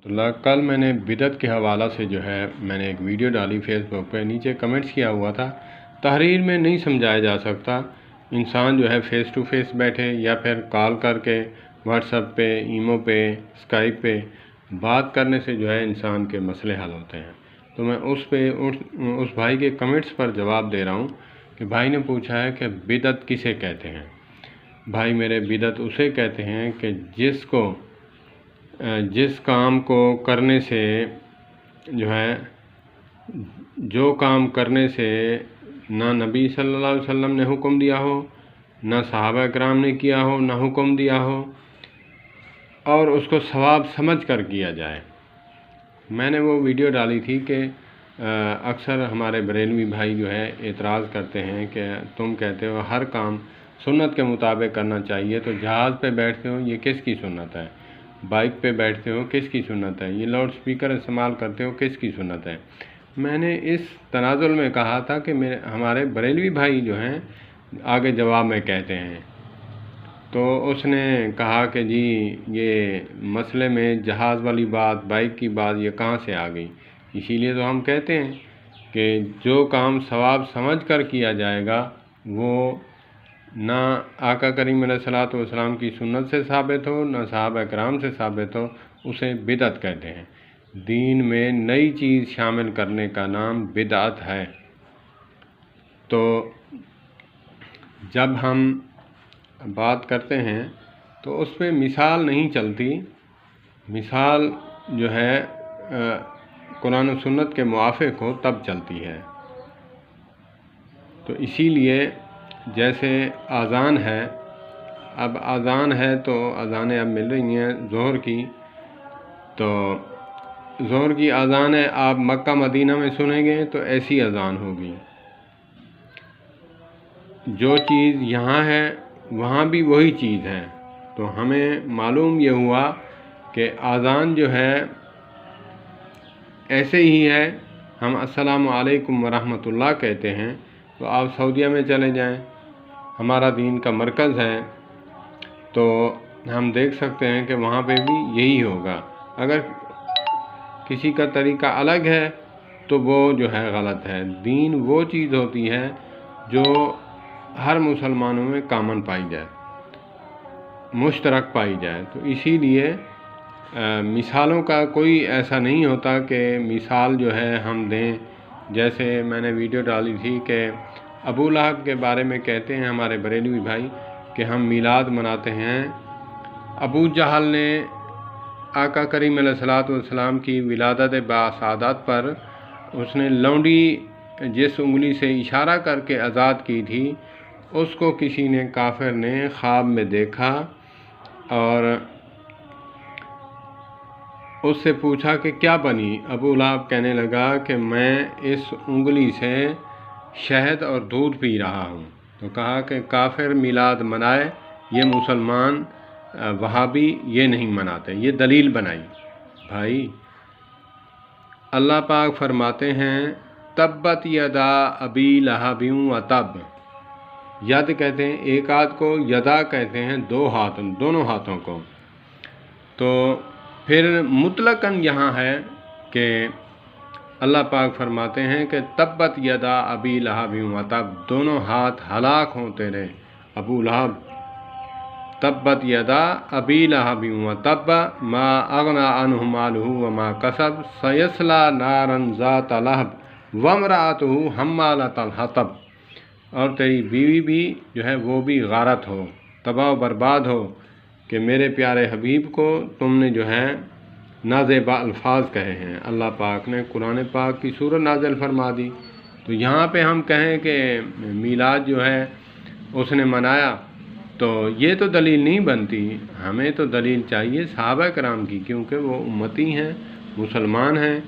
कल मैंने बिदअत के हवाला से जो है मैंने एक वीडियो डाली फेसबुक पे, नीचे कमेंट्स किया हुआ था। तहरीर में नहीं समझाया जा सकता, इंसान जो है फ़ेस टू फेस बैठे या फिर कॉल करके व्हाट्सएप पे, ईमो पे, स्काइप पे बात करने से जो है इंसान के मसले हल होते हैं। तो मैं उस भाई के कमेंट्स पर जवाब दे रहा हूँ कि भाई ने पूछा है कि बिदअत किसे कहते हैं। भाई मेरे, बिदअत उसे कहते हैं कि जिस काम को करने से जो है, जो काम करने से ना नबी सल्लल्लाहु अलैहि वसल्लम ने हुक्म दिया हो, ना सहाबा किराम ने किया हो, ना हुक्म दिया हो, और उसको सवाब समझ कर किया जाए। मैंने वो वीडियो डाली थी कि अक्सर हमारे बरेलवी भाई जो है एतराज़ करते हैं कि तुम कहते हो हर काम सुन्नत के मुताबिक करना चाहिए, तो जहाज़ पे बैठते हो ये किसकी सुन्नत है, बाइक पे बैठते हो किसकी सुन्नत है, ये लाउड स्पीकर इस्तेमाल करते हो किसकी सुन्नत है। मैंने इस तनाजुल में कहा था कि हमारे बरेलवी भाई जो हैं आगे जवाब में कहते हैं, तो उसने कहा कि जी ये मसले में जहाज़ वाली बात, बाइक की बात ये कहाँ से आ गई। इसीलिए तो हम कहते हैं कि जो काम सवाब समझ कर किया जाएगा वो ना आका करीम अलैहिस्सलातु वस्सलाम की सुन्नत से साबित हो, ना सहाबा किराम से साबित हो, उसे बिदअत कहते हैं। दीन में नई चीज़ शामिल करने का नाम बिदअत है। तो जब हम बात करते हैं तो उस पर मिसाल नहीं चलती, मिसाल जो है कुरान और सुन्नत के मुआफ़िक हो तब चलती है। तो इसीलिए जैसे आज़ान है, अब आज़ान है तो अज़ानें अब मिल रही हैं ज़ोहर की, तो ज़ोहर की आज़ान है, आप मक्का मदीना में सुनेंगे तो ऐसी अज़ान होगी। जो चीज़ यहाँ है वहाँ भी वही चीज़ है। तो हमें मालूम ये हुआ कि आज़ान जो है ऐसे ही है। हम अस्सलामु अलैकुम वरहमतुल्लाह कहते हैं, तो आप सऊदीया में चले जाएं, हमारा दीन का मरकज़ है, तो हम देख सकते हैं कि वहाँ पे भी यही होगा। अगर किसी का तरीक़ा अलग है तो वो जो है गलत है। दीन वो चीज़ होती है जो हर मुसलमानों में कामन पाई जाए, मुश्तरक पाई जाए। तो इसीलिए मिसालों का कोई ऐसा नहीं होता कि मिसाल जो है हम दें। जैसे मैंने वीडियो डाली थी कि अबू लहब के बारे में कहते हैं हमारे बरेलवी भाई कि हम मीलाद मनाते हैं। अबू जहल ने आका करीम अलैहिस्सलातु वस्सलाम की विलादत बासादात पर उसने लौंडी जिस उंगली से इशारा करके आज़ाद की थी, उसको किसी ने काफिर ने ख्वाब में देखा और उससे पूछा कि क्या बनी। अबू लहब कहने लगा कि मैं इस उंगली से शहद और दूध पी रहा हूँ। तो कहा कि काफिर मिलाद मनाए, ये मुसलमान वहाबी ये नहीं मनाते, ये दलील बनाई। भाई अल्लाह पाक फरमाते हैं तब्बत यदा अबी लहबिन व तब। यद कहते हैं एक हाथ को, यदा कहते हैं दोनों हाथों को। तो फिर मुतलकन यहाँ है कि अल्लाह पाक फरमाते हैं कि तब्बत यदा अबी लहबिन व तब, दोनों हाथ हलाक हों तेरे अबू लहब। तब्बत यदा अबी लहबिन व तब मा अगना अन्हु मालुहु व मा कसब सयस्ला नारन ज़ात लहब वम्रअतुहु हम्मालतल हतब। और तेरी बीवी भी जो है वो भी गारत हो, तबाह बर्बाद हो कि मेरे प्यारे हबीब को तुमने जो है नाज़ेबा अल्फाज कहे हैं। अल्लाह पाक ने कुरान पाक की सूरत नाज़िल फरमा दी। तो यहाँ पे हम कहें कि मीलाद जो है उसने मनाया, तो ये तो दलील नहीं बनती। हमें तो दलील चाहिए सहाबा किराम की, क्योंकि वो उम्मती हैं, मुसलमान हैं।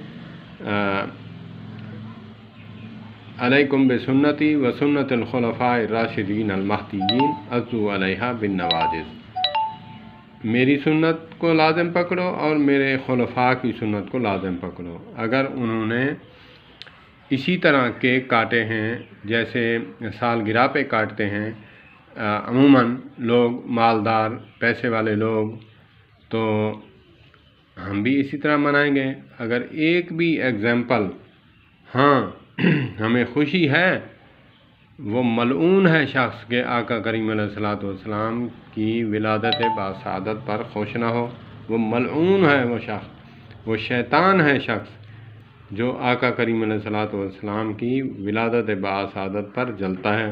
अलैकुम बिसुन्नती व सुन्नतिल खुलफाए राशिदीन अल महदीयीन अज़्ज़ू अलैहा बिन नवाजिज़। मेरी सुन्नत को लाज़िम पकड़ो और मेरे खुलफा की सुन्नत को लाज़िम पकड़ो। अगर उन्होंने इसी तरह केक काटे हैं जैसे सालगिरह पे काटते हैं अमूमन लोग, मालदार पैसे वाले लोग, तो ہم بھی اسی طرح منائیں گے۔ اگر ایک بھی ایگزامپل ہاں ہمیں خوشی ہے، وہ ملعون ہے شخص کے آقا کریم علیہ الصلوۃ والسلام کی ولادت باسعادت پر خوش نہ ہو، وہ ملعون ہے وہ شخص، وہ شیطان ہے شخص جو آقا کریم علیہ الصلوۃ والسلام کی ولادت باسعادت پر جلتا ہے۔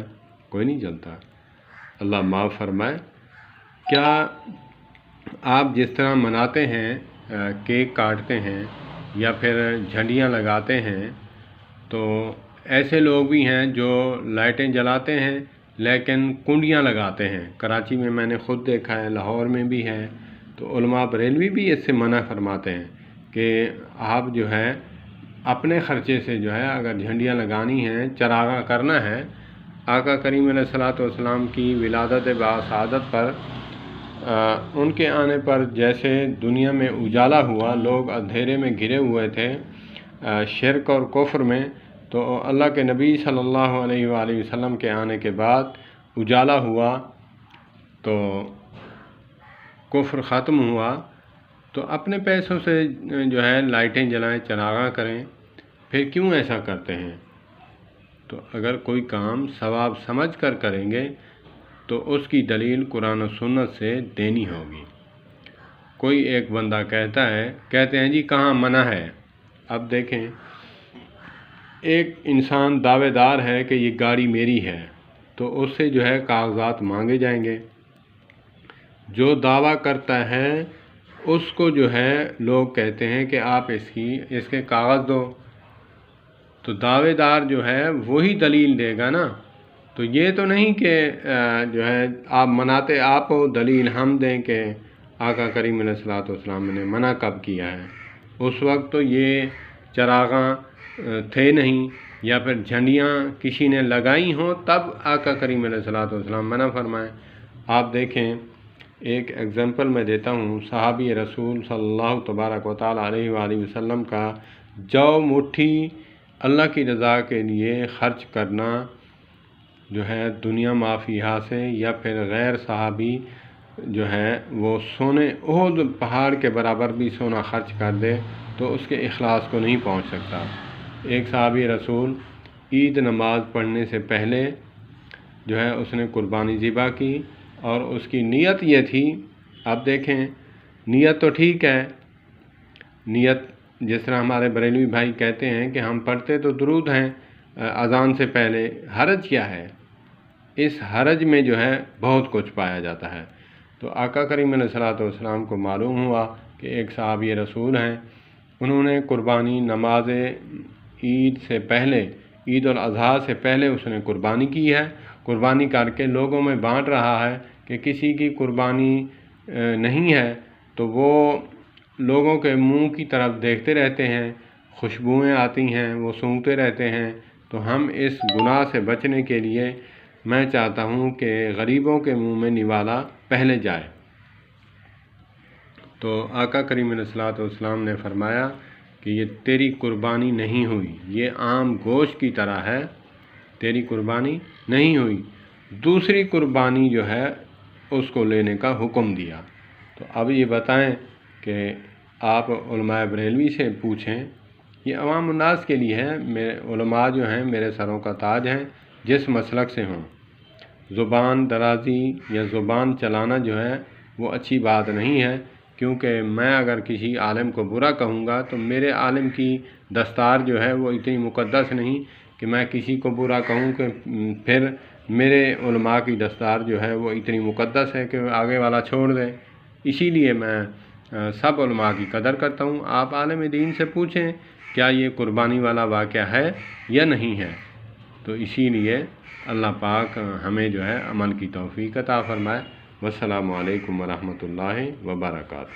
کوئی نہیں جلتا، اللہ معاف فرمائے۔ کیا آپ جس طرح مناتے ہیں، کیک کاٹتے ہیں یا پھر جھنڈیاں لگاتے ہیں، تو ایسے لوگ بھی ہیں جو لائٹیں جلاتے ہیں لیکن کنڈیاں لگاتے ہیں۔ کراچی میں میں نے خود دیکھا ہے، لاہور میں بھی ہے۔ تو علماء بریلوی بھی اس سے منع فرماتے ہیں کہ آپ جو ہے اپنے خرچے سے جو ہے اگر جھنڈیاں لگانی ہیں، چراغاں کرنا ہے آقا کریم علیہ الصلوۃ والسلام کی ولادت باسعادت پر، ان کے آنے پر جیسے دنیا میں اجالا ہوا، لوگ اندھیرے میں گھرے ہوئے تھے شرک اور کفر میں، تو اللہ کے نبی صلی اللہ علیہ وآلہ وسلم کے آنے کے بعد اجالا ہوا تو کفر ختم ہوا۔ تو اپنے پیسوں سے جو ہے لائٹیں جلائیں، چراغاں کریں، پھر کیوں ایسا کرتے ہیں؟ تو اگر کوئی کام ثواب سمجھ کر کریں گے تو اس کی دلیل قرآن و سنت سے دینی ہوگی۔ کوئی ایک بندہ کہتے ہیں جی کہاں منع ہے؟ اب دیکھیں، ایک انسان دعوے دار ہے کہ یہ گاڑی میری ہے، تو اس سے جو ہے کاغذات مانگے جائیں گے۔ جو دعویٰ کرتا ہے اس کو جو ہے لوگ کہتے ہیں کہ آپ اس کے کاغذ دو، تو دعوے دار جو ہے وہی دلیل دے گا نا۔ تو یہ تو نہیں کہ جو ہے آپ مناتے آپ ہو، دلیل ہم دیں کہ آقا کریم علیہ الصلوۃ والسلام نے منع کب کیا ہے۔ اس وقت تو یہ چراغاں تھے نہیں، یا پھر جھنڈیاں کسی نے لگائی ہوں تب آقا کریم علیہ الصلوۃ والسلام منع فرمائیں۔ آپ دیکھیں، ایک ایگزامپل میں دیتا ہوں، صحابی رسول صلی اللہ تبارک و تعالیٰ علیہ وآلہ وسلم کا جو مٹھی اللہ کی رضا کے لیے خرچ کرنا جو ہے دنیا مافیہا سے، یا پھر غیر صحابی جو ہے وہ سونے احد پہاڑ کے برابر بھی سونا خرچ کر دے تو اس کے اخلاص کو نہیں پہنچ سکتا۔ ایک صحابی رسول عید نماز پڑھنے سے پہلے جو ہے اس نے قربانی ذبح کی، اور اس کی نیت یہ تھی، اب دیکھیں نیت تو ٹھیک ہے، نیت جس طرح ہمارے بریلوی بھائی کہتے ہیں کہ ہم پڑھتے تو درود ہیں اذان سے پہلے، حرج کیا ہے؟ اس حرج میں جو ہے بہت کچھ پایا جاتا ہے۔ تو آقا کریم علیہ الصلوۃ والسلام کو معلوم ہوا کہ ایک صحابی رسول ہیں، انہوں نے قربانی نماز عید سے پہلے، عید الاضحیٰ سے پہلے اس نے قربانی کی ہے، قربانی کر کے لوگوں میں بانٹ رہا ہے کہ کسی کی قربانی نہیں ہے، تو وہ لوگوں کے منہ کی طرف دیکھتے رہتے ہیں، خوشبوئیں آتی ہیں، وہ سونگھتے رہتے ہیں۔ تو ہم اس گناہ سے بچنے کے لیے میں چاہتا ہوں کہ غریبوں کے منہ میں نوالا پہلے جائے۔ تو آقا کریم علیہ الصلوۃ والسلام نے فرمایا کہ یہ تیری قربانی نہیں ہوئی، یہ عام گوشت کی طرح ہے، تیری قربانی نہیں ہوئی۔ دوسری قربانی جو ہے اس کو لینے کا حکم دیا۔ تو اب یہ بتائیں کہ آپ علماء بریلوی سے پوچھیں، یہ عوام الناس کے لیے ہے، میرے علماء جو ہیں میرے سروں کا تاج ہیں، جس مسلک سے ہوں۔ زبان درازی یا زبان چلانا جو ہے وہ اچھی بات نہیں ہے، کیونکہ میں اگر کسی عالم کو برا کہوں گا تو میرے عالم کی دستار جو ہے وہ اتنی مقدس نہیں کہ میں کسی کو برا کہوں کہ پھر میرے علماء کی دستار جو ہے وہ اتنی مقدس ہے کہ آگے والا چھوڑ دے۔ اسی لیے میں سب علماء کی قدر کرتا ہوں۔ آپ عالم دین سے پوچھیں کیا یہ قربانی والا واقعہ ہے یا نہیں ہے۔ تو اسی لیے اللہ پاک ہمیں جو ہے عمل کی توفیق عطا فرمائے۔ والسلام علیکم ورحمۃ اللہ وبرکاتہ۔